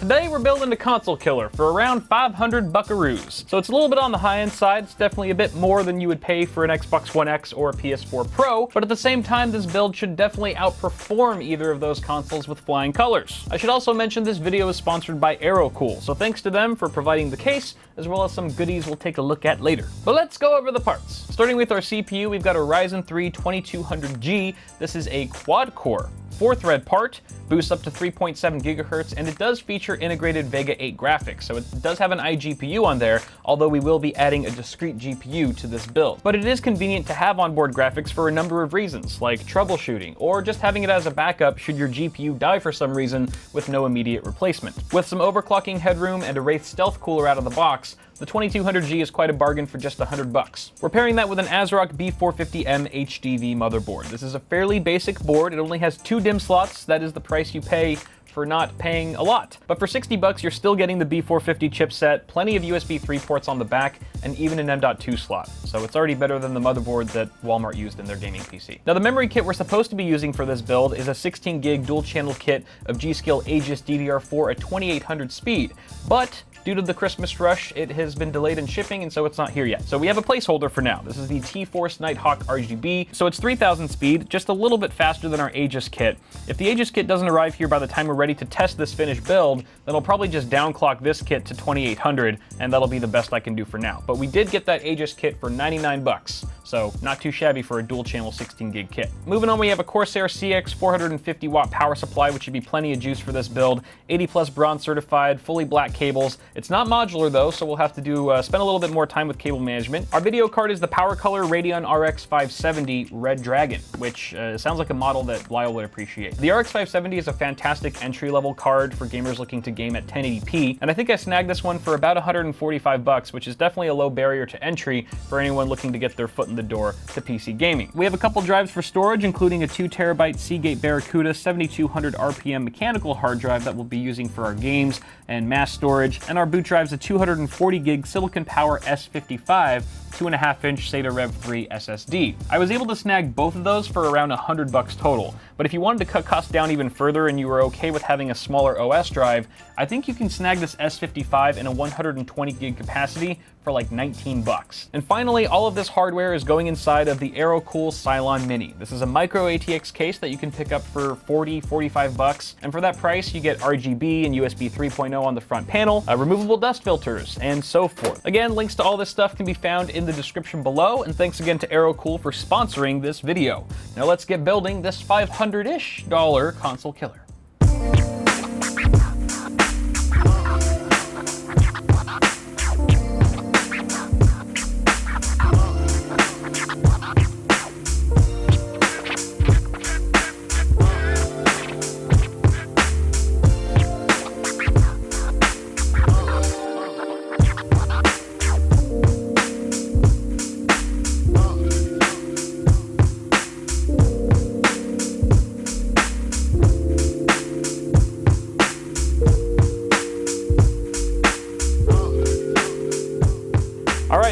Today we're building a console killer for around 500 buckaroos. So it's a little bit on the high end side, it's definitely a bit more than you would pay for an Xbox One X or a PS4 Pro, but at the same time this build should definitely outperform either of those consoles with flying colors. I should also mention this video is sponsored by AeroCool, so thanks to them for providing the case, as well as some goodies we'll take a look at later. But let's go over the parts. Starting with our CPU, we've got a Ryzen 3 2200G. This is a quad-core 4-thread part, boosts up to 3.7 gigahertz, and it does feature integrated Vega 8 graphics, so it does have an iGPU on there, although we will be adding a discrete GPU to this build. But it is convenient to have onboard graphics for a number of reasons, like troubleshooting, or just having it as a backup should your GPU die for some reason with no immediate replacement. With some overclocking headroom and a Wraith stealth cooler out of the box, the 2200G is quite a bargain for just $100. We're pairing that with an ASRock B450M HDV motherboard. This is a fairly basic board. It only has 2 DIMM slots. That is the price you pay for not paying a lot. But for $60, you're still getting the B450 chipset, plenty of USB 3 ports on the back, and even an M.2 slot. So it's already better than the motherboard that Walmart used in their gaming PC. Now the memory kit we're supposed to be using for this build is a 16 gig dual channel kit of G.Skill Aegis DDR4 at 2800 speed, but due to the Christmas rush, it has been delayed in shipping, and so it's not here yet. So we have a placeholder for now. This is the T-Force Nighthawk RGB. So it's 3000 speed, just a little bit faster than our Aegis kit. If the Aegis kit doesn't arrive here by the time we're ready to test this finished build, then I'll probably just downclock this kit to 2800, and that'll be the best I can do for now. But we did get that Aegis kit for 99 bucks. So not too shabby for a dual channel 16 gig kit. Moving on, we have a CORSAIR CX 450 watt power supply, which should be plenty of juice for this build. 80 plus bronze certified, fully black cables. It's not modular though, so we'll have to spend a little bit more time with cable management. Our video card is the PowerColor Radeon RX 570 Red Dragon, which sounds like a model that Lyle would appreciate. The RX 570 is a fantastic entry-level card for gamers looking to game at 1080p, and I think I snagged this one for about 145 bucks, which is definitely a low barrier to entry for anyone looking to get their foot in the door to PC gaming. We have a couple drives for storage, including a 2 terabyte Seagate FIRECUDA 7200 RPM mechanical hard drive that we'll be using for our games and mass storage, and our boot drive's a 240 gig Silicon Power S55 2.5-inch SATA Rev 3 SSD. I was able to snag both of those for around $100 total, but if you wanted to cut costs down even further and you were okay with having a smaller OS drive, I think you can snag this S55 in a 120 gig capacity for like 19 bucks. And finally, all of this hardware is going inside of the AeroCool Cylon Mini. This is a micro ATX case that you can pick up for 45 bucks. And for that price, you get RGB and USB 3.0 on the front panel, removable dust filters, and so forth. Again, links to all this stuff can be found in the description below, and thanks again to AeroCool for sponsoring this video. Now let's get building this $500-ish console killer.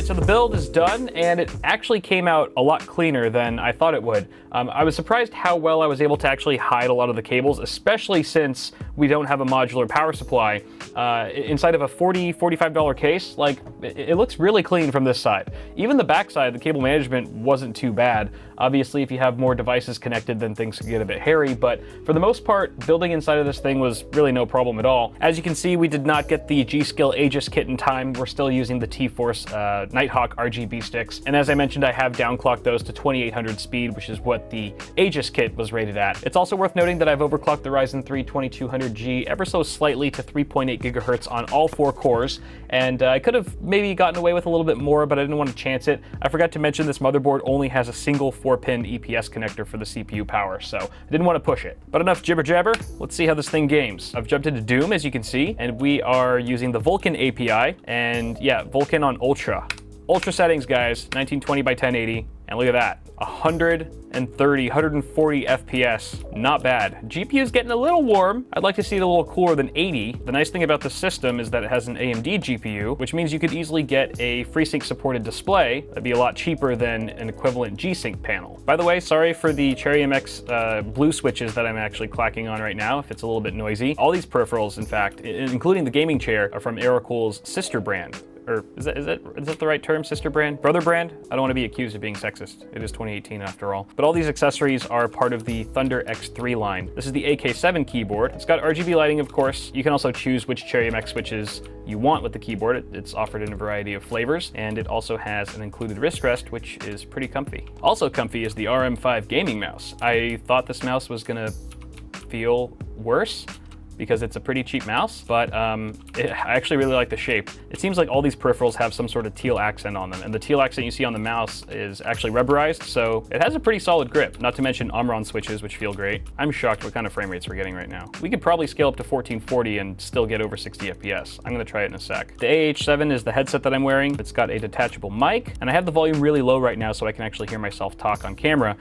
So the build is done, and it actually came out a lot cleaner than I thought it would. I was surprised how well I was able to actually hide a lot of the cables, especially since we don't have a modular power supply. Inside of a $45 case, like, it looks really clean from this side. Even the back side, the cable management wasn't too bad. Obviously, if you have more devices connected, then things can get a bit hairy, but for the most part, building inside of this thing was really no problem at all. As you can see, we did not get the G.Skill Aegis kit in time. We're still using the T-Force Nighthawk RGB sticks, and as I mentioned, I have downclocked those to 2800 speed, which is what the Aegis kit was rated at. It's also worth noting that I've overclocked the Ryzen 3 2200G ever so slightly to 3.8 gigahertz on all 4 cores, and I could have maybe gotten away with a little bit more, but I didn't want to chance it. I forgot to mention this motherboard only has a single 4-pin EPS connector for the CPU power, so I didn't want to push it. But enough jibber jabber, let's see how this thing games. I've jumped into Doom, as you can see, and we are using the Vulkan API, and yeah, Vulkan on Ultra. Ultra settings, guys, 1920 by 1080. And look at that, 130, 140 FPS, not bad. GPU's getting a little warm. I'd like to see it a little cooler than 80. The nice thing about the system is that it has an AMD GPU, which means you could easily get a FreeSync supported display. That'd be a lot cheaper than an equivalent G-Sync panel. By the way, sorry for the Cherry MX blue switches that I'm actually clacking on right now, if it's a little bit noisy. All these peripherals, in fact, including the gaming chair, are from Aerocool's sister brand. Or is that the right term, sister brand? Brother brand? I don't want to be accused of being sexist. It is 2018 after all. But all these accessories are part of the Thunder X3 line. This is the AK7 keyboard. It's got RGB lighting, of course. You can also choose which Cherry MX switches you want with the keyboard. It's offered in a variety of flavors, and it also has an included wrist rest, which is pretty comfy. Also comfy is the RM5 gaming mouse. I thought this mouse was gonna feel worse, because it's a pretty cheap mouse, but I actually really like the shape. It seems like all these peripherals have some sort of teal accent on them, and the teal accent you see on the mouse is actually rubberized, so it has a pretty solid grip, not to mention Omron switches, which feel great. I'm shocked what kind of frame rates we're getting right now. We could probably scale up to 1440 and still get over 60 FPS. I'm gonna try it in a sec. The AH7 is the headset that I'm wearing. It's got a detachable mic, and I have the volume really low right now so I can actually hear myself talk on camera,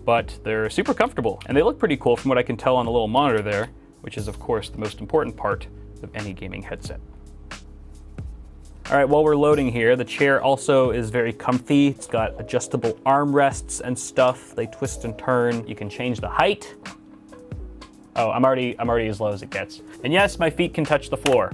but they're super comfortable, and they look pretty cool from what I can tell on the little monitor there, which is of course the most important part of any gaming headset. All right, while we're loading here, the chair also is very comfy. It's got adjustable armrests and stuff. They twist and turn. You can change the height. Oh, I'm already as low as it gets. And yes, my feet can touch the floor.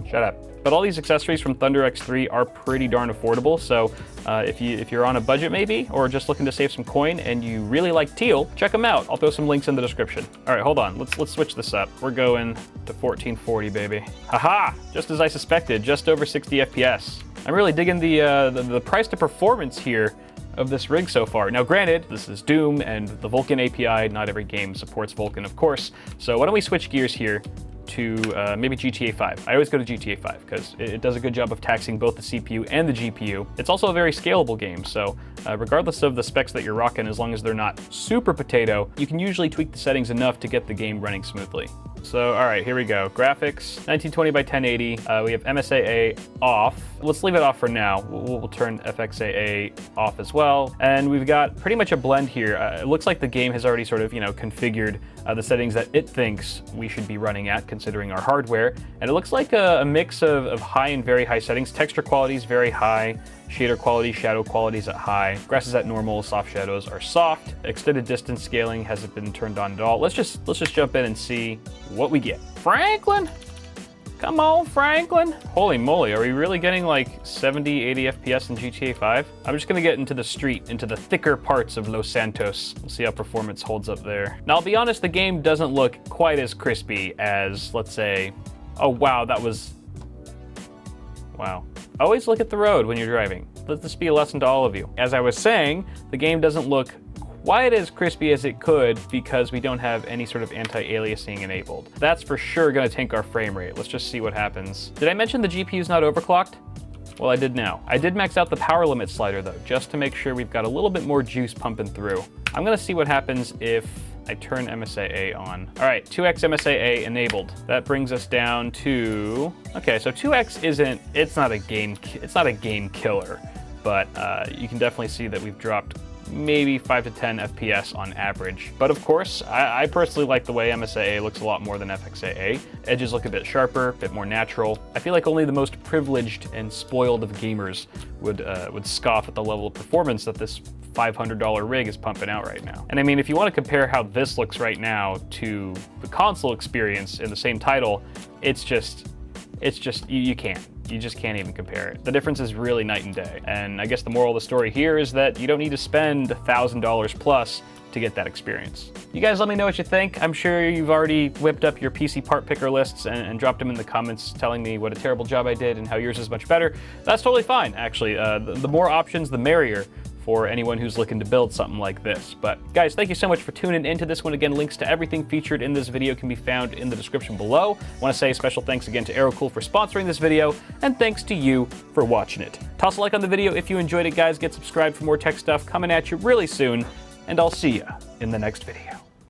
Shut up. But all these accessories from Thunder X3 are pretty darn affordable, so if you're on a budget maybe, or just looking to save some coin and you really like teal, check them out. I'll throw some links in the description. All right, hold on, let's switch this up. We're going to 1440, baby. Haha, just as I suspected, just over 60 FPS. I'm really digging the price to performance here of this rig so far. Now granted, this is Doom and the Vulkan API, not every game supports Vulkan, of course, so why don't we switch gears here to maybe GTA 5. I always go to GTA 5 because it does a good job of taxing both the CPU and the GPU. It's also a very scalable game, so regardless of the specs that you're rocking, as long as they're not super potato, you can usually tweak the settings enough to get the game running smoothly. So, all right, here we go. Graphics, 1920 by 1080. We have MSAA off. Let's leave it off for now. We'll turn FXAA off as well. And we've got pretty much a blend here. It looks like the game has already sort of, configured the settings that it thinks we should be running at, considering our hardware. And it looks like a mix of high and very high settings. Texture quality is very high. Shader quality, shadow quality is at high. Grass is at normal, soft shadows are soft. Extended distance scaling hasn't been turned on at all. Let's just jump in and see what we get. Franklin? Come on, Franklin. Holy moly, are we really getting like 70, 80 FPS in GTA 5? I'm just gonna get into the street, into the thicker parts of Los Santos. We'll see how performance holds up there. Now, I'll be honest, the game doesn't look quite as crispy as, let's say, oh wow, that was, wow. Always look at the road when you're driving. Let this be a lesson to all of you. As I was saying, the game doesn't look quite as crispy as it could because we don't have any sort of anti-aliasing enabled. That's for sure gonna tank our frame rate. Let's just see what happens. Did I mention the GPU's not overclocked? Well, I did now. I did max out the power limit slider though, just to make sure we've got a little bit more juice pumping through. I'm gonna see what happens if I turn MSAA on. All right, 2x MSAA enabled. That brings us down to, okay, so 2x it's not a game killer, but you can definitely see that we've dropped maybe 5 to 10 FPS on average. But of course, I personally like the way MSAA looks a lot more than FXAA. Edges look a bit sharper, a bit more natural. I feel like only the most privileged and spoiled of gamers would scoff at the level of performance that this $500 rig is pumping out right now. And I mean, if you want to compare how this looks right now to the console experience in the same title, it's just, you can't. You just can't even compare it. The difference is really night and day. And I guess the moral of the story here is that you don't need to spend $1,000 plus to get that experience. You guys let me know what you think. I'm sure you've already whipped up your PC part picker lists and dropped them in the comments telling me what a terrible job I did and how yours is much better. That's totally fine, actually. The more options, the merrier for anyone who's looking to build something like this. But guys, thank you so much for tuning into this one. Again, links to everything featured in this video can be found in the description below. I want to say a special thanks again to Aerocool for sponsoring this video, and thanks to you for watching it. Toss a like on the video if you enjoyed it, guys. Get subscribed for more tech stuff coming at you really soon, and I'll see you in the next video.